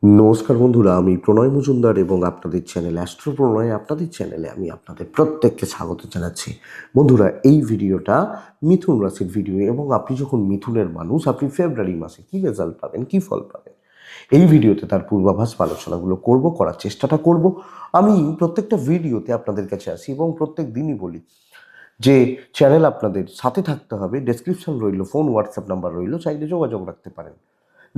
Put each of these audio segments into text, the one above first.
নমস্কার বন্ধুরা, আমি প্রণয় মজুমদার এবং আপনাদের চ্যানেল অ্যাস্ট্রো প্রণয় আপনাদের চ্যানেলে আমি আপনাদের প্রত্যেককে স্বাগত জানাচ্ছি। বন্ধুরা, এই ভিডিওটা মিথুন রাশির ভিডিও এবং আপনি যখন মিথুনের মানুষ, আপনি ফেব্রুয়ারি মাসে কী রেজাল্ট পাবেন, কী ফল পাবেন, এই ভিডিওতে তার পূর্বাভাস আলোচনাগুলো করার চেষ্টাটা করব। আমি প্রত্যেকটা ভিডিওতে আপনাদের কাছে আসি এবং প্রত্যেক দিনই বলি যে চ্যানেল আপনাদের সাথে থাকতে হবে। ডেসক্রিপশন রইল, ফোন হোয়াটসঅ্যাপ নাম্বার রইল, চাইলে যোগাযোগ রাখতে পারেন।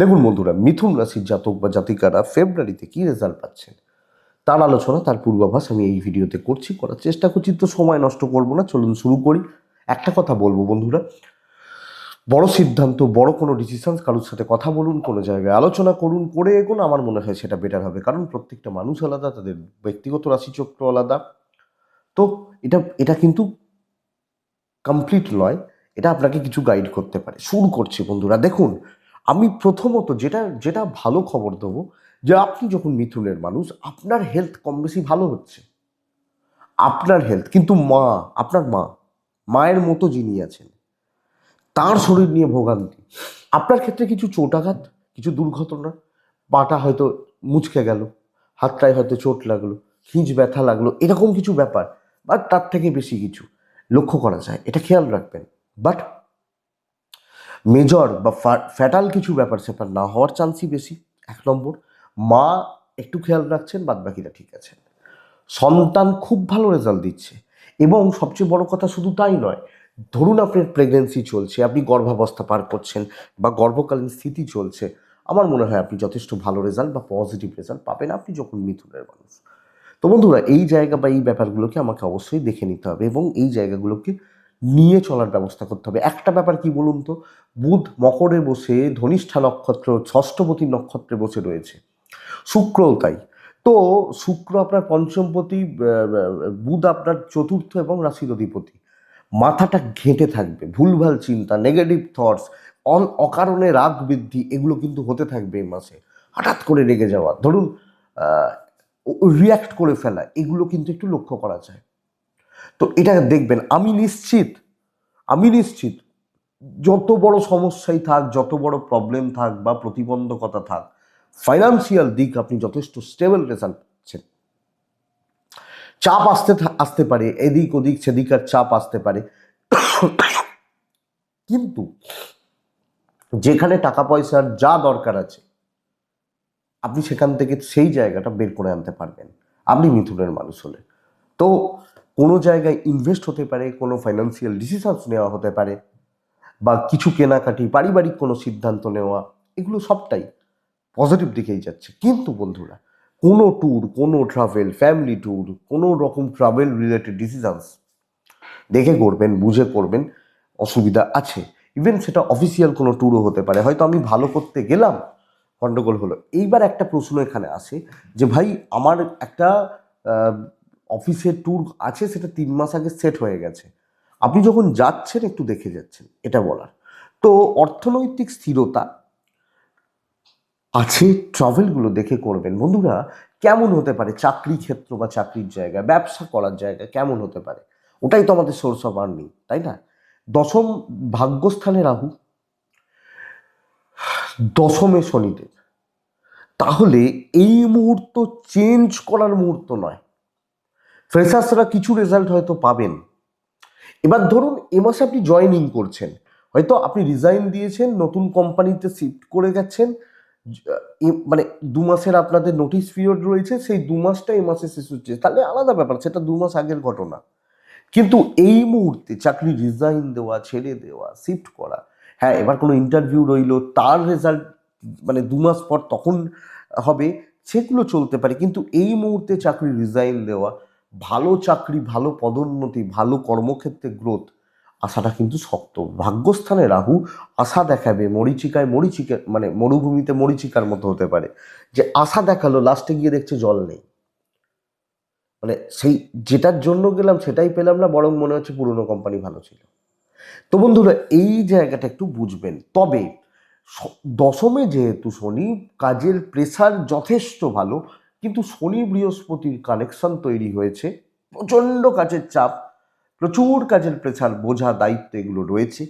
দেখুন বন্ধুরা, মিথুন রাশির জাতক বা জাতিকারা ফেব্রুয়ারিতে কি রেজাল্ট পাচ্ছেন তার আলোচনা, তার পূর্বাভাস আমি এই ভিডিওতে করার চেষ্টা করছি। তো সময় নষ্ট করব না, চলুন শুরু করি। একটা কথা বলবো বন্ধুরা, বড় সিদ্ধান্ত, বড় কোনো ডিসিশন কারোর সাথে কথা বলুন, কোনো জায়গায় আলোচনা করুন, করে এগোন, আমার মনে হয় সেটা বেটার হবে। কারণ প্রত্যেকটা মানুষ আলাদা, তাদের ব্যক্তিগত রাশিচক্র আলাদা। তো এটা এটা কিন্তু কমপ্লিট নয়, এটা আপনাকে কিছু গাইড করতে পারে। শুরু করছি বন্ধুরা। দেখুন, আমি প্রথমত যেটা যেটা ভালো খবর দেবো, যে আপনি যখন মিথুনের মানুষ, আপনার হেলথ কম বেশি ভালো হচ্ছে। আপনার হেলথ কিন্তু আপনার মায়ের মতো যিনি আছেন, তার শরীর নিয়ে ভোগান্তি। আপনার ক্ষেত্রে কিছু চোটাঘাত, কিছু দুর্ঘটনা, পাটা হয়তো মুচকে গেল, হাতটায় হয়তো চোট লাগলো, খিঁচ ব্যথা লাগলো, এরকম কিছু ব্যাপার বা তার থেকে বেশি কিছু লক্ষ্য করা যায়, এটা খেয়াল রাখবেন। বাট মেজর বা ফ্যাটাল কিছু ব্যাপার স্যাপার না হওয়ার চান্সই বেশি। এক নম্বর, মা একটু খেয়াল রাখছেন, বাদ বাকিটা ঠিক আছে। সন্তান খুব ভালো রেজাল্ট দিচ্ছে এবং সবচেয়ে বড় কথা শুধু তাই নয়, ধরুন আপনার প্রেগনেন্সি চলছে, আপনি গর্ভাবস্থা পার করছেন বা গর্ভকালীন স্থিতি চলছে, আমার মনে হয় আপনি যথেষ্ট ভালো রেজাল্ট বা পজিটিভ রেজাল্ট পাবেন আপনি যখন মিথুনের মানুষ। তো বন্ধুরা, এই জায়গা বা এই ব্যাপারগুলোকে আমাকে অবশ্যই দেখে নিতে হবে এবং এই জায়গাগুলোকে নিয়ে চলার ব্যবস্থা করতে হবে। একটা ব্যাপার কি বলুন তো, বুধ মকরে বসে ধনিষ্ঠা নক্ষত্র, ষষ্ঠপতি নক্ষত্রে বসে রয়েছে, শুক্রও তাই। তো শুক্র আপনার পঞ্চমপতি, বুধ আপনার চতুর্থ এবং রাশির অধিপতি। মাথাটা ঘেঁটে থাকবে, ভুলভাল চিন্তা, নেগেটিভ থটস, অকারণে রাগ বৃদ্ধি, এগুলো কিন্তু হতে থাকবে এই মাসে। হঠাৎ করে রেগে যাওয়া, ধরুন রিয়্যাক্ট করে ফেলা, এগুলো কিন্তু একটু লক্ষ্য করা যায়। তো এটা দেখবেন, আমি নিশ্চিত যত বড় সমস্যাই থাক, যত বড় প্রবলেম থাক বা প্রতিবন্ধকতা থাক, ফাইন্যান্সিয়াল দিক আপনি যথেষ্ট স্টেবল রেজাল্ট পাচ্ছেন। চাপ আসতে পারে, এদিক ওদিক সেদিকার চাপ আসতে পারে, কিন্তু যেখানে টাকা পয়সার যা দরকার আছে, আপনি সেখান থেকে সেই জায়গাটা বের করে আনতে পারবেন আপনি মিথুনের মানুষ হলে। তো কোনো জায়গায় ইনভেস্ট হতে পারে, কোনো ফাইন্যান্সিয়াল ডিসিশনস নেওয়া হতে পারে, বা কিছু কেনাকাটি, পারিবারিক কোনো সিদ্ধান্ত নেওয়া, এগুলো সবটাই পজিটিভ দিকেই যাচ্ছে। কিন্তু বন্ধুরা, কোনো ট্যুর, কোনো ট্রাভেল, ফ্যামিলি ট্যুর, কোনো রকম ট্রাভেল রিলেটেড ডিসিশনস দেখে করবেন, বুঝে করবেন, অসুবিধা আছে। ইভেন সেটা অফিসিয়াল কোনো ট্যুরও হতে পারে, হয়তো আমি ভালো করতে গেলাম, গণ্ডগোল হলো। এইবার একটা প্রশ্ন এখানে আসে যে ভাই, আমার একটা অফিসের ট্যুর আছে, সেটা 3 মাস আগে সেট হয়ে গেছে, আপনি যখন যাচ্ছেন একটু দেখে যাচ্ছেন, এটা বলার। তো অর্থনৈতিক স্থিরতা আছে, ট্রাভেলগুলো দেখে করবেন। বন্ধুরা, কেমন হতে পারে চাকরি ক্ষেত্র বা চাকরির জায়গা, ব্যবসা করার জায়গা কেমন হতে পারে, ওটাই তো আমাদের সোর্স অফ আর্নিং, তাই না? দশম ভাগ্যস্থানে রাহু, দশমে শনিদেব, তাহলে এই মুহূর্ত চেঞ্জ করার মুহূর্ত নয়। ফ্রেশার্সরা কিছু রেজাল্ট হয়তো পাবেন। এবার ধরুন এ মাসে আপনি জয়েনিং করছেন, হয়তো আপনি রিজাইন দিয়েছেন, নতুন কোম্পানিতে শিফট করে গেছেন, মানে 2 মাসের আপনাদের নোটিশ পিরিয়ড রয়েছে, সেই 2 মাসটা এই মাসে শেষ হচ্ছে, তাহলে আলাদা ব্যাপার, সেটা 2 মাস আগের ঘটনা। কিন্তু এই মুহূর্তে চাকরি রিজাইন দেওয়া, ছেড়ে দেওয়া, শিফট করা, হ্যাঁ এবার কোনো ইন্টারভিউ রইলো, তার রেজাল্ট মানে 2 মাস পর তখন হবে, সেগুলো চলতে পারে। কিন্তু এই মুহূর্তে চাকরি রিজাইন দেওয়া, ভালো চাকরি, ভালো পদোন্নতি, ভালো কর্মক্ষেত্রে গ্রোথ, আশাটা কিন্তু শক্ত। ভাগ্যস্থানে রাহু আশা দেখাবে, মরিচিকা মানে মরুভূমিতে মরিচিকার মতো হতে পারে, যে আশা দেখালো, লাস্টে গিয়ে দেখছে জল নেই, মানে সেই যেটার জন্য গেলাম সেটাই পেলাম না, বরং মনে হচ্ছে পুরনো কোম্পানি ভালো ছিল। তো বন্ধুরা, এই জায়গাটা একটু বুঝবেন। তবে দশমে যেহেতু শনি, কাজের প্রেসার যথেষ্ট ভালো, কিন্তু শনি বৃহস্পতির কানেকশন তৈরি হয়েছে, প্রচণ্ড কাজের চাপ, প্রচুর কাজের প্রেসার, বোঝা, দায়িত্ব, এগুলো রয়েছে।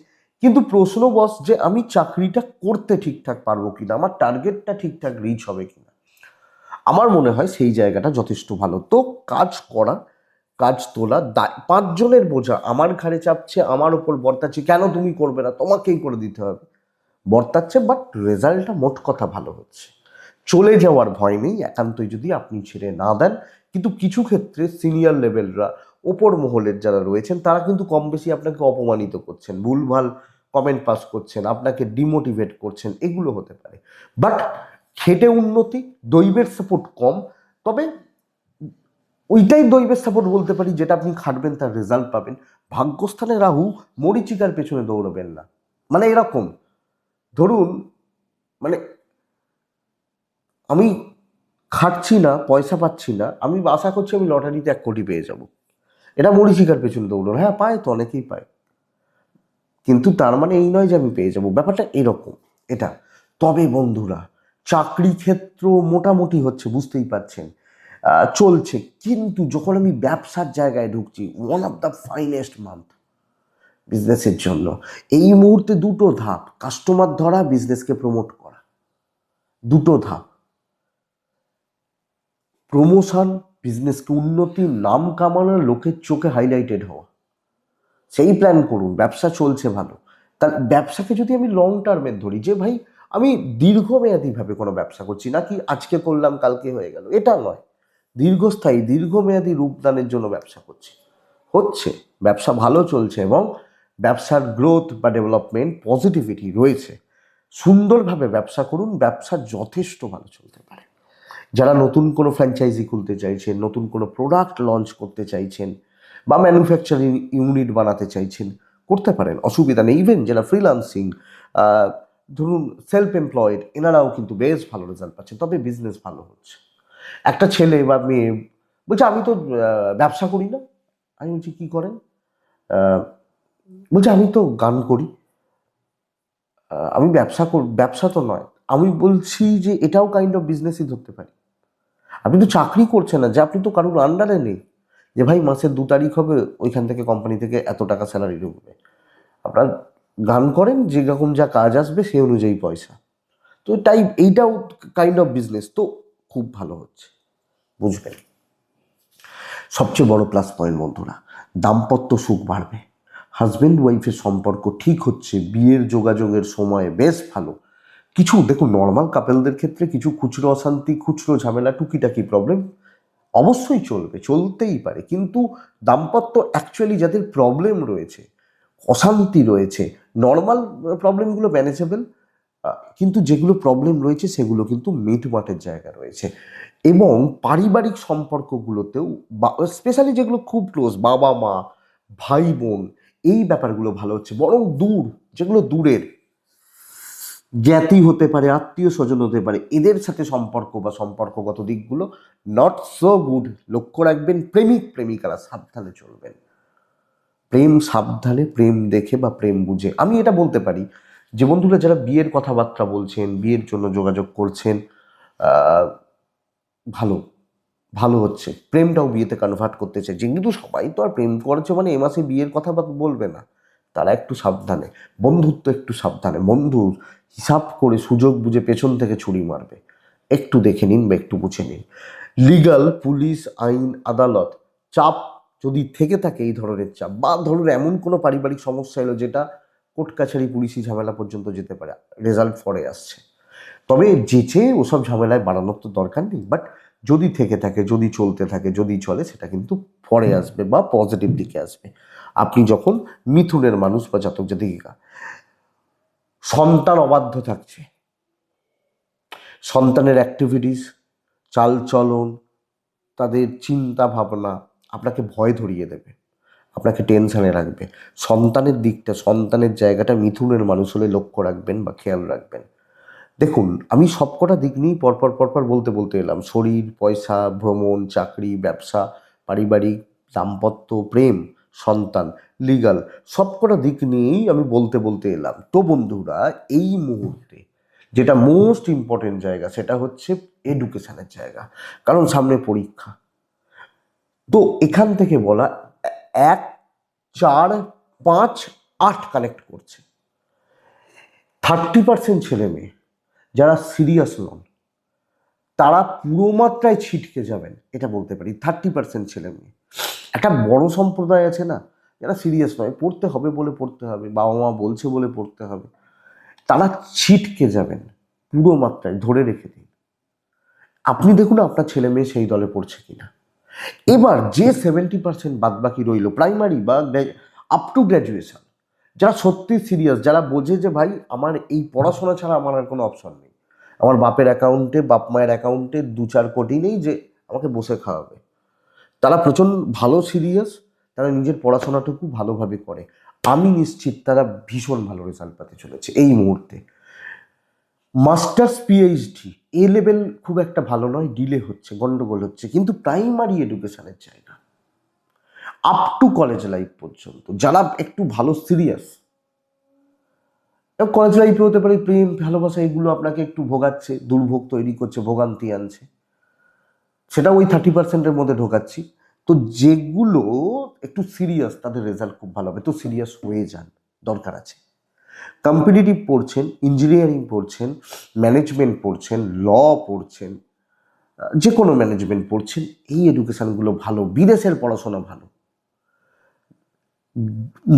কিন্তু প্রশ্ন বস যে আমি চাকরিটা করতে ঠিকঠাক পারবো কিনা, আমার টার্গেটটা ঠিকঠাক রিচ হবে কিনা, আমার মনে হয় সেই জায়গাটা যথেষ্ট ভালো। তো কাজ করা, কাজ তোলা, 5 জনের বোঝা আমার ঘাড়ে চাপছে, আমার ওপর বর্তাচ্ছে, কেন তুমি করবে না, তোমাকেই করে দিতে হবে, বর্তাচ্ছে। বাট রেজাল্টটা মোট কথা ভালো হচ্ছে। চলে যাওয়ার ভয় নেই একান্তই যদি আপনি ছেড়ে না দেন। কিন্তু কিছু ক্ষেত্রে সিনিয়র লেভেলরা, ওপর মহলের যারা রয়েছেন, তারা কিন্তু কম বেশি আপনাকে অপমানিত করছেন, ভুলভাল কমেন্ট পাস করছেন, আপনাকে ডিমোটিভেট করছেন, এগুলো হতে পারে। বাট খেটে উন্নতি, দৈবের সাপোর্ট কম। তবে ওইটাই দৈবের সাপোর্ট বলতে পারি, যেটা আপনি খাটবেন তার রেজাল্ট পাবেন। ভাগ্যস্থানে রাহু, মরীচিকার পেছনে দৌড়বেন না। মানে এরকম, ধরুন, মানে আমি খাটছি না, পয়সা পাচ্ছি না, আমি আশা করছি আমি লটারিতে 1 কোটি পেয়ে যাব, এটা মরীচিকার পেছনে দৌড়ানো। হ্যাঁ, পায় তো, অনেকেই পায়, কিন্তু তার মানে এই নয় যে আমি পেয়ে যাব, ব্যাপারটা এরকম এটা। তবে বন্ধুরা, চাকরি ক্ষেত্র মোটামুটি হচ্ছে, বুঝতেই পারছেন, চলছে। কিন্তু যখন আমি ব্যবসার জায়গায় ঢুকছি, one of the finest month বিজনেসের জন্য। এই মুহূর্তে 2টো ধাপ: কাস্টমার ধরা, বিজনেসকে প্রমোট করা। 2টো ধাপ: প্রমোশন, বিজনেসকে উন্নতি, নাম কামানো, লোকের চোখে হাইলাইটেড হওয়া। সেই প্ল্যান করুন। ব্যবসা চলছে ভালো, তার ব্যবসাকে যদি আমি লং টার্মের ধরি, যে ভাই আমি দীর্ঘমেয়াদীভাবে কোনো ব্যবসা করছি, না কি আজকে করলাম কালকে হয়ে গেল, এটা নয়। দীর্ঘস্থায়ী, দীর্ঘমেয়াদী রূপদানের জন্য ব্যবসা করছি, হচ্ছে, ব্যবসা ভালো চলছে এবং ব্যবসার গ্রোথ বা ডেভেলপমেন্ট পজিটিভিটি রয়েছে। সুন্দরভাবে ব্যবসা করুন, ব্যবসা যথেষ্ট ভালো চলতে পারে। যারা নতুন কোনো ফ্র্যাঞ্চাইজি খুলতে চাইছেন, নতুন কোনো প্রোডাক্ট লঞ্চ করতে চাইছেন, বা ম্যানুফ্যাকচারিং ইউনিট বানাতে চাইছেন, করতে পারেন, অসুবিধা নেই। ইভেন যারা ফ্রিল্যান্সিং, ধরুন সেলফ এমপ্লয়েড, এনারাও কিন্তু বেশ ভালো রেজাল্ট পাচ্ছেন। তবে বিজনেস ভালো হচ্ছে। একটা ছেলে বা মেয়ে বলছে আমি তো ব্যবসা করি না। আমি বলছি কি করেন? আহ, বলছে আমি তো গান করি। আমি ব্যবসা তো নয়। আমি বলছি যে এটাও কাইন্ড অফ বিজনেসই ধরতে পারি। আপনি তো চাকরি করছেন না, যে আপনি তো কারোর আন্ডারে নেই, যে ভাই মাসের 2 তারিখ হবে, ওইখান থেকে কোম্পানি থেকে এত টাকা স্যালারি ঢুকবে। আপনার গান করেন, যেরকম যা কাজ আসবে সেই অনুযায়ী পয়সা। তো এইটাও কাইন্ড অফ বিজনেস, তো খুব ভালো হচ্ছে, বুঝবেন। সবচেয়ে বড় প্লাস পয়েন্ট বন্ধুরা, দাম্পত্য সুখ বাড়বে। হাজব্যান্ড ওয়াইফের সম্পর্ক ঠিক হচ্ছে, বিয়ের যোগাযোগের সময় বেশ ভালো। কিছু দেখুন, নর্মাল কাপেলদের ক্ষেত্রে কিছু খুচরো অশান্তি, খুচরো ঝামেলা, টুকিটাকি প্রবলেম অবশ্যই চলবে, চলতেই পারে। কিন্তু দাম্পত্য অ্যাকচুয়ালি যাদের প্রবলেম রয়েছে, অশান্তি রয়েছে, নর্মাল প্রবলেমগুলো ম্যানেজেবল, কিন্তু যেগুলো প্রবলেম রয়েছে সেগুলো কিন্তু মিটমাটের জায়গা রয়েছে। এবং পারিবারিক সম্পর্কগুলোতেও, স্পেশালি যেগুলো খুব ক্লোজ, বাবা মা, ভাই বোন, এই ব্যাপারগুলো ভালো হচ্ছে। বরং যেগুলো দূরের, জ্ঞাতি হতে পারে, আত্মীয় স্বজন হতে পারে, এদের সাথে সম্পর্ক বা সম্পর্কগত দিকগুলো নট সো গুড। লক্ষ্য রাখবেন, প্রেমিক প্রেমিকারা সাবধানে চলবেন। প্রেম সাবধানে, প্রেম দেখে বা প্রেম বুঝে। আমি এটা বলতে পারি যে বন্ধুরা, যারা বিয়ের কথাবার্তা বলছেন, বিয়ের জন্য যোগাযোগ করছেন, আহ, ভালো ভালো হচ্ছে। প্রেমটাও বিয়েতে কনভার্ট করতে চাইছে, কিন্তু সবাই তো আর প্রেম করেছে মানে এ মাসে বিয়ের কথা বলবে না। তারা একটু সাবধানে, বন্ধুত্ব একটু সাবধানে, বন্ধু হিসাব করে সুযোগ বুঝে পেছন থেকে ছুরি মারবে, একটু দেখে নিন বা একটু বুঝে নিন। লিগাল, পুলিশ, আইন, আদালত, চাপ যদি থেকে থাকে, এই ধরনের চাপ, বা ধরুন এমন কোনো পারিবারিক সমস্যা এলো যেটা কোর্ট কাছারি, পুলিশি ঝামেলা পর্যন্ত যেতে পারে, রেজাল্ট পরে আসছে। তবে যেচে ওসব ঝামেলায় বাড়ানোর তো দরকার নেই। বাট যদি থেকে থাকে, যদি চলতে থাকে, যদি চলে, সেটা কিন্তু পরে আসবে বা পজিটিভ দিকে আসবে। আপনি যখন মিথুনের মানুষ বা জাতক জাতিকা, সন্তান অবাধ্য থাকছে, সন্তানের অ্যাক্টিভিটিস, চালচলন, তাদের চিন্তা ভাবনা আপনাকে ভয় ধরিয়ে দেবে, আপনাকে টেনশানে রাখবে। সন্তানের দিকটা, সন্তানের জায়গাটা মিথুনের মানুষ হলে লক্ষ্য রাখবেন বা খেয়াল রাখবেন। দেখুন, আমি সবকটা দিক নিয়েই পরপর পরপর বলতে বলতে এলাম: শরীর, পয়সা, ভ্রমণ, চাকরি, ব্যবসা, পারিবারিক, দাম্পত্য, প্রেম, সন্তান, লিগাল, সবকটা দিক নিয়েই আমি বলতে বলতে এলাম। তো বন্ধুরা, এই মুহূর্তে যেটা মোস্ট ইম্পর্টেন্ট জায়গা, সেটা হচ্ছে এডুকেশনের জায়গা। কারণ সামনে পরীক্ষা। তো এখান থেকে বলা, 1, 4, 5, 8 কানেক্ট করছে। 30% ছেলে মেয়ে যারা সিরিয়াস নন, তারা পুরো মাত্রায় ছিটকে যাবেন এটা বলতে পারি। 30% ছেলে মেয়ে, একটা বড় সম্প্রদায় আছে না যারা সিরিয়াস নয়, পড়তে হবে বলে পড়তে হবে, বাবা মা বলছে বলে পড়তে হবে, তারা ছিটকে যাবেন পুরো মাত্রায়, ধরে রেখে দিন। আপনি দেখুন আপনার ছেলে মেয়ে সেই দলে পড়ছে কিনা। এবার যে 70% বাদবাকি রইল, প্রাইমারি বা আপ টু গ্র্যাজুয়েশন, যারা সত্যি সিরিয়াস, যারা বোঝে যে ভাই আমার এই পড়াশোনা ছাড়া আমার আর কোনো অপশন নেই, আমার বাপের অ্যাকাউন্টে, বাপ মায়ের অ্যাকাউন্টে 2-4 কোটি নেই যে আমাকে বসে খাওয়াবে, তারা প্রচণ্ড ভালো সিরিয়াস, তারা নিজের পড়াশোনাটুকু ভালোভাবে করে, আমি নিশ্চিত তারা ভীষণ ভালো রেজাল্ট পেতে চলেছে এই মুহূর্তে। মাস্টার্স পিএইচডি এ লেভেল খুব একটা ভালো নয়, ডিলে হচ্ছে, গন্ডগোল হচ্ছে, কিন্তু প্রাইমারি এডুকেশনের জায়গা আপ টু কলেজ লাইফ পর্যন্ত যারা একটু ভালো সিরিয়াস, কলেজ লাইফে হতে পারে প্রেম ভালোবাসা, এগুলো আপনাকে একটু ভোগাচ্ছে, দুর্ভোগ তৈরি করছে, ভোগান্তি আনছে, সেটা ওই 30%-এর মধ্যে ঢোকাচ্ছি। তো যেগুলো একটু সিরিয়াস তাদের রেজাল্ট খুব ভালো হবে, তো সিরিয়াস হয়ে যান, দরকার আছে। কম্পিটিটিভ পড়ছেন, ইঞ্জিনিয়ারিং পড়ছেন, ম্যানেজমেন্ট পড়ছেন, ল পড়ছেন, যে কোনো ম্যানেজমেন্ট পড়ছেন, এই এডুকেশানগুলো ভালো, বিদেশের পড়াশোনা ভালো।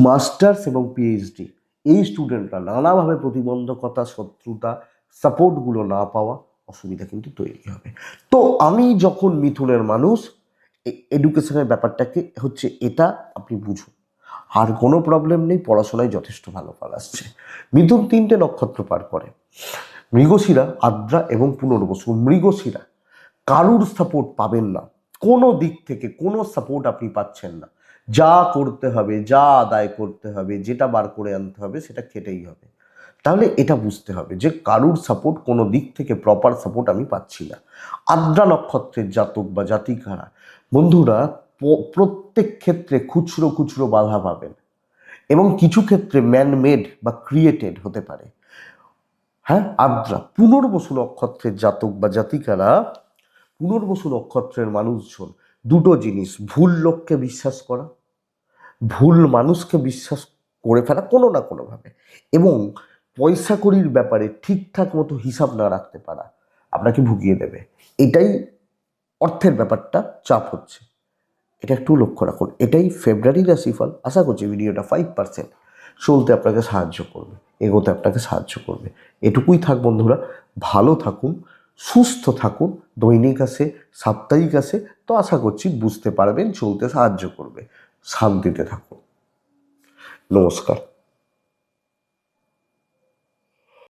মাস্টার্স এবং পিএইচডি এই স্টুডেন্টরা নানাভাবে প্রতিবন্ধকতা, শত্রুতা, সাপোর্টগুলো না পাওয়া, অসুবিধা কিন্তু তৈরি হবে। তো আমি যখন মিথুনের মানুষ, এডুকেশনের ব্যাপারটাকে হচ্ছে এটা আপনি বুঝুন, আর কোনো প্রবলেম নেই, পড়াশোনায় যথেষ্ট ভালো ফল আসছে। মিথুন 3টে নক্ষত্র পার করে, মৃগশিরা, আদ্রা এবং পুনর্বসু। মৃগশিরা কারুর সাপোর্ট পাবেন না, কোনো দিক থেকে কোনো সাপোর্ট আপনি পাচ্ছেন না, যা করতে হবে, যা আদায় করতে হবে, যেটা বার করে আনতে হবে সেটা খেটেই হবে। তাহলে এটা বুঝতে হবে যে কারুর সাপোর্ট, কোনো দিক থেকে প্রপার সাপোর্ট আমি পাচ্ছি না। আদ্রা নক্ষত্রের জাতক বা জাতিকারা বন্ধুরা প্রত্যেক ক্ষেত্রে খুচরো খুচরো বাধা পাবেন, এবং কিছু ক্ষেত্রে ম্যানমেড বা ক্রিয়েটেড হতে পারে। হ্যাঁ, আদ্রা পুনর্বসু নক্ষত্রের জাতক বা জাতিকারা, পুনর্বসু নক্ষত্রের মানুষজন দুটো জিনিস, ভুল লোককে বিশ্বাস করা, ভুল মানুষকে বিশ্বাস করে ফেলা কোনো না কোনোভাবে, এবং পয়সা কড়ির ব্যাপারে ঠিকঠাক মতো হিসাব না রাখতে পারা আপনাকে ভুগিয়ে দেবে। এটাই অর্থের ব্যাপারটা চাপ হচ্ছে, এটা একটু লক্ষ্য রাখুন। এটাই ফেব্রুয়ারি রাশিফল। আশা করছি ভিডিওটা 5% চলতে আপনাকে সাহায্য করবে, এগোতে আপনাকে সাহায্য করবে। এটুকুই থাক বন্ধুরা, ভালো থাকুন, সুস্থ থাকুন। দৈনিক আসে, সাপ্তাহিক আসে, তো আশা করছি বুঝতে পারবেন, চলতে সাহায্য করবে। শান্তিতে থাকুন। নমস্কার।